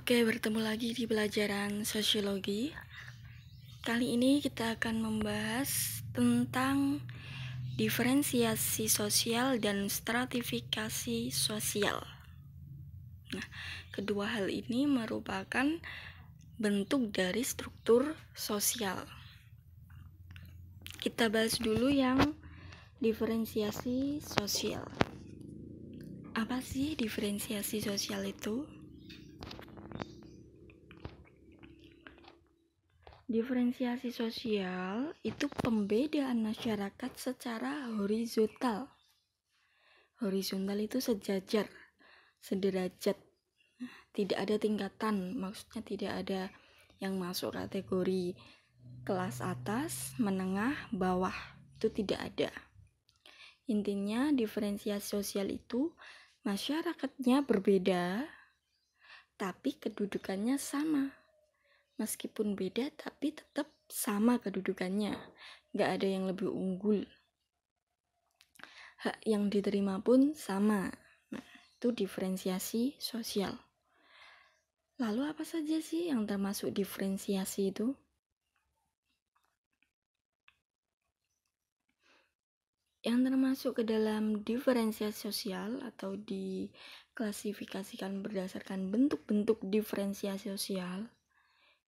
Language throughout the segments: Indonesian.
Oke, bertemu lagi di pelajaran sosiologi. Kali ini kita akan membahas tentang diferensiasi sosial dan stratifikasi sosial. Nah, kedua hal ini merupakan bentuk dari struktur sosial. Kita bahas dulu yang diferensiasi sosial. Apa sih diferensiasi sosial itu? Diferensiasi sosial itu pembedaan masyarakat secara horizontal. Horizontal itu sejajar, sederajat. Tidak ada tingkatan, maksudnya tidak ada yang masuk kategori kelas atas, menengah, bawah. Itu tidak ada. Intinya diferensiasi sosial itu masyarakatnya berbeda, tapi kedudukannya sama. Meskipun beda tapi tetap sama kedudukannya, gak ada yang lebih unggul. Hak yang diterima pun sama. Nah, itu diferensiasi sosial. Lalu apa saja sih yang termasuk diferensiasi itu? Yang termasuk ke dalam diferensiasi sosial atau diklasifikasikan berdasarkan bentuk-bentuk diferensiasi sosial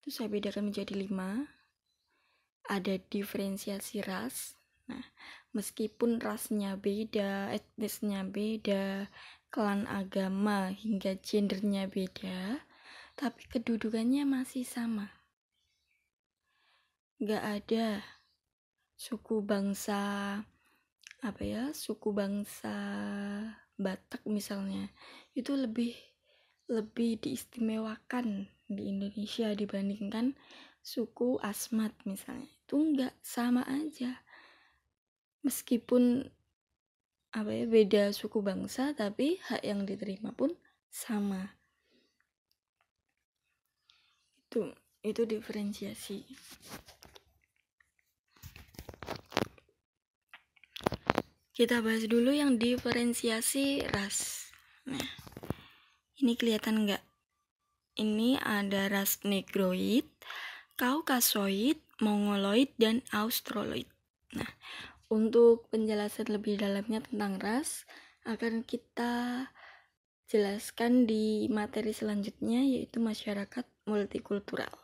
itu saya bedakan menjadi 5. Ada diferensiasi ras. Nah, meskipun rasnya beda, etnisnya beda, klan, agama, hingga gendernya beda, tapi kedudukannya masih sama. Gak ada suku bangsa Batak misalnya, itu lebih diistimewakan di Indonesia dibandingkan suku Asmat misalnya. Itu enggak, sama aja. Meskipun beda suku bangsa, tapi hak yang diterima pun sama. Itu diferensiasi. Kita bahas dulu yang diferensiasi ras. Nah, ini kelihatan enggak? Ini ada ras Negroid, Kaukasoid, Mongoloid, dan Australoid. Nah, untuk penjelasan lebih dalamnya tentang ras akan kita jelaskan di materi selanjutnya, yaitu masyarakat multikultural.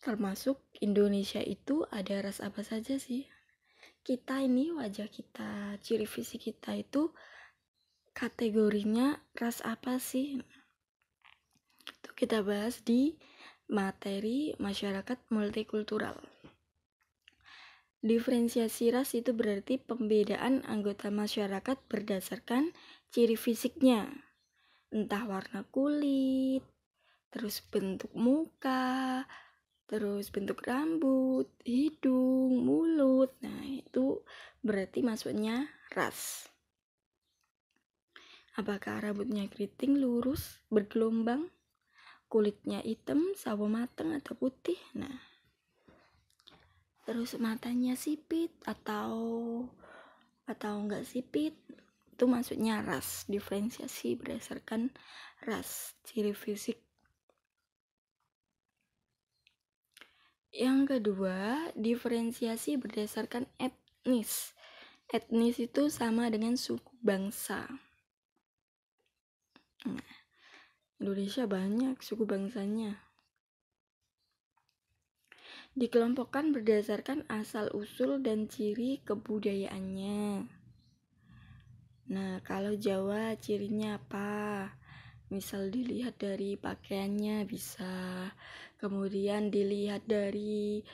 Termasuk Indonesia itu ada ras apa saja sih? Kita ini wajah kita, ciri fisik kita itu kategorinya ras apa sih? Itu kita bahas di materi masyarakat multikultural. Diferensiasi ras itu berarti pembedaan anggota masyarakat berdasarkan ciri fisiknya, entah warna kulit, terus bentuk muka, terus bentuk rambut, hidung, mulut. Nah, itu berarti masuknya ras. Apakah rambutnya keriting, lurus, bergelombang, kulitnya hitam, sawo mateng, atau putih? Nah, terus matanya sipit atau enggak sipit, itu maksudnya ras. Diferensiasi berdasarkan ras, ciri fisik. Yang kedua, diferensiasi berdasarkan etnis. Etnis itu sama dengan suku bangsa. Nah, Indonesia banyak suku bangsanya. Dikelompokkan berdasarkan asal-usul dan ciri kebudayaannya. Nah, kalau Jawa cirinya apa? Misal dilihat dari pakaiannya bisa, kemudian dilihat dari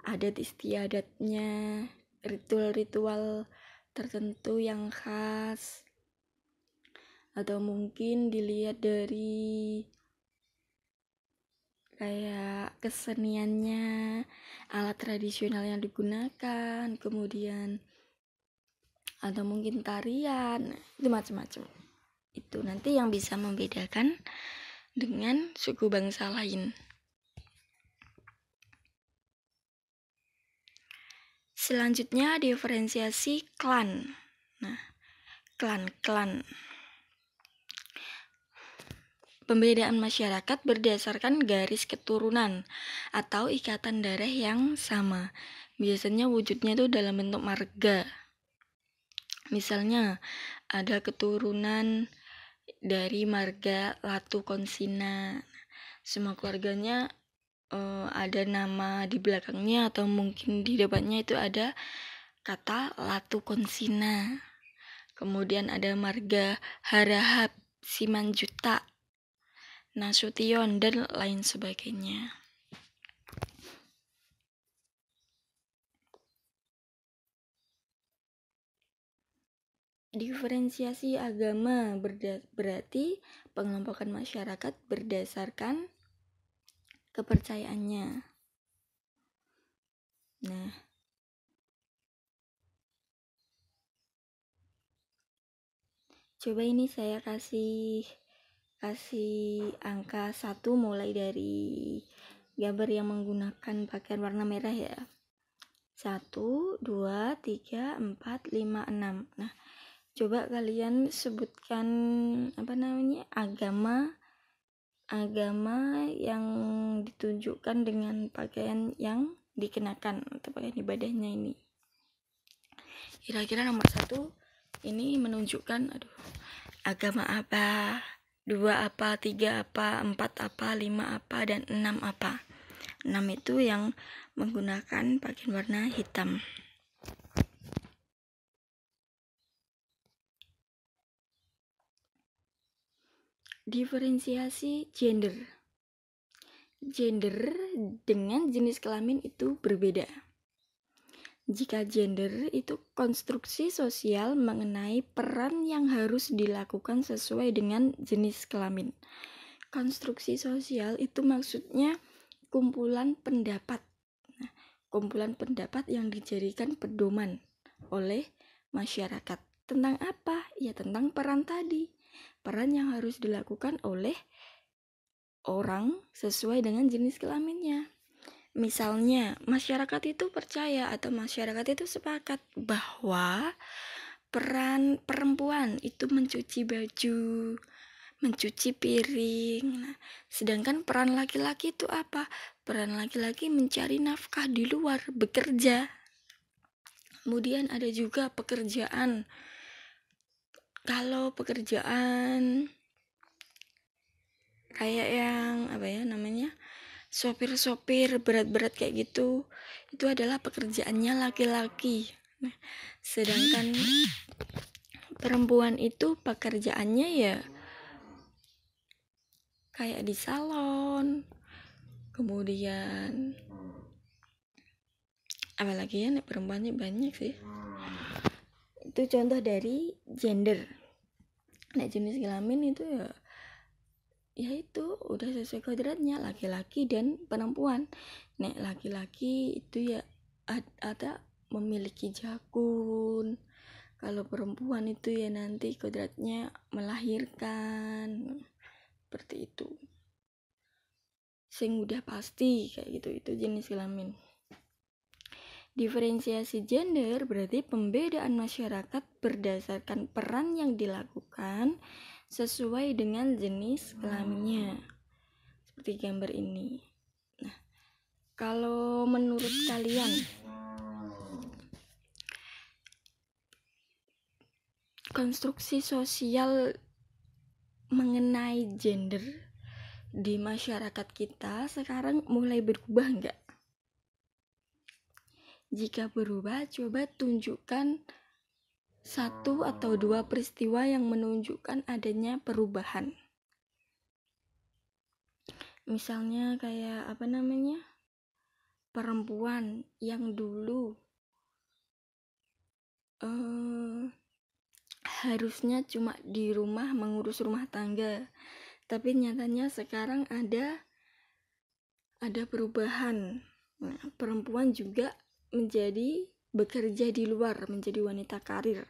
adat istiadatnya, ritual-ritual tertentu yang khas, atau mungkin dilihat dari kayak keseniannya, alat tradisional yang digunakan, kemudian atau mungkin tarian, itu macam-macam. Itu nanti yang bisa membedakan dengan suku bangsa lain. Selanjutnya diferensiasi klan. Nah, klan. Pembedaan masyarakat berdasarkan garis keturunan atau ikatan darah yang sama. Biasanya wujudnya itu dalam bentuk marga. Misalnya ada keturunan dari marga Latu Konsina. Semua keluarganya ada nama di belakangnya atau mungkin di depannya itu ada kata Latu Konsina. Kemudian ada marga Harahap, Simanjuta, Nasution, dan lain sebagainya. Diferensiasi agama berarti pengelompokan masyarakat berdasarkan kepercayaannya. Nah, coba ini saya kasih angka 1 mulai dari gambar yang menggunakan pakaian warna merah ya. 1, 2, 3, 4, 5, 6. Nah, coba kalian sebutkan agama yang ditunjukkan dengan pakaian yang dikenakan atau pakaian ibadahnya ini. Kira-kira nomor 1 ini menunjukkan agama apa, 2 apa, 3 apa, 4 apa, 5 apa, dan 6 apa. 6 itu yang menggunakan pakaian warna hitam. Diferensiasi gender. Gender dengan jenis kelamin itu berbeda. Jika gender itu konstruksi sosial mengenai peran yang harus dilakukan sesuai dengan jenis kelamin. Konstruksi sosial itu maksudnya kumpulan pendapat. Nah, kumpulan pendapat yang dijadikan pedoman oleh masyarakat. Tentang apa? Ya tentang peran tadi. Peran yang harus dilakukan oleh orang sesuai dengan jenis kelaminnya. Misalnya, masyarakat itu percaya atau masyarakat itu sepakat bahwa peran perempuan itu mencuci baju, mencuci piring. Nah, sedangkan peran laki-laki itu apa? Peran laki-laki mencari nafkah di luar, bekerja. Kemudian ada juga pekerjaan. Kalau pekerjaan kayak yang sopir-sopir berat-berat kayak gitu, itu adalah pekerjaannya laki-laki. Nah, sedangkan perempuan itu pekerjaannya ya kayak di salon, kemudian apalagi ya perempuannya banyak sih. Itu contoh dari gender. Nah, jenis kelamin itu ya itu udah sesuai kodratnya, laki-laki dan perempuan. Nek laki-laki itu ya ada memiliki jakun. Kalau perempuan itu ya nanti kodratnya melahirkan. Seperti itu. Sing udah pasti kayak gitu, itu jenis kelamin. Diferensiasi gender berarti pembedaan masyarakat berdasarkan peran yang dilakukan sesuai dengan jenis kelaminnya. Seperti gambar ini. Nah, kalau menurut kalian konstruksi sosial mengenai gender di masyarakat kita sekarang mulai berubah enggak? Jika berubah, coba tunjukkan 1 atau 2 peristiwa yang menunjukkan adanya perubahan. Misalnya kayak perempuan yang dulu harusnya cuma di rumah mengurus rumah tangga, tapi nyatanya sekarang ada perubahan. Nah, perempuan juga menjadi bekerja di luar, menjadi wanita karir.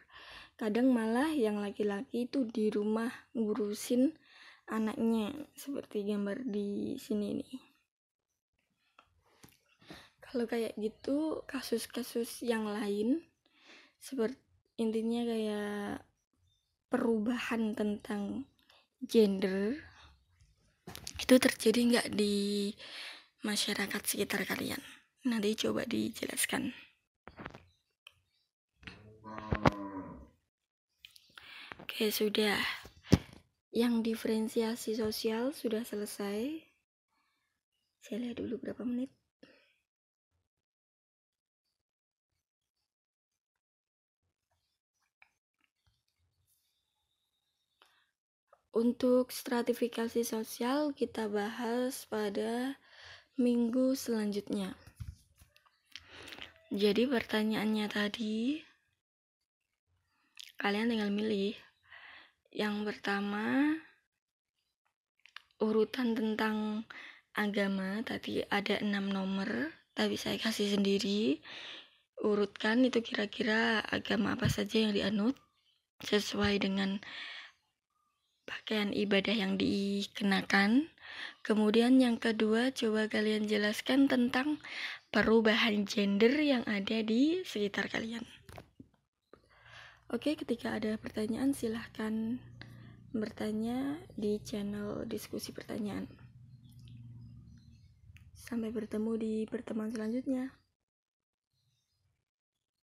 Kadang malah yang laki-laki itu di rumah ngurusin anaknya, seperti gambar di sini nih. Kalau kayak gitu, kasus-kasus yang lain seperti intinya kayak perubahan tentang gender itu terjadi nggak di masyarakat sekitar kalian? Nanti coba dijelaskan. Oke, sudah. Yang diferensiasi sosial sudah selesai. Saya lihat dulu berapa menit. Untuk stratifikasi sosial kita bahas pada minggu selanjutnya. Jadi pertanyaannya tadi, kalian tinggal milih. Yang pertama, urutan tentang agama, tadi ada 6 nomor, tapi saya kasih sendiri. Urutkan itu kira-kira agama apa saja yang dianut, sesuai dengan pakaian ibadah yang dikenakan. Kemudian yang kedua, coba kalian jelaskan tentang perubahan gender yang ada di sekitar kalian. Oke, ketika ada pertanyaan silahkan bertanya di channel diskusi pertanyaan. Sampai bertemu di pertemuan selanjutnya.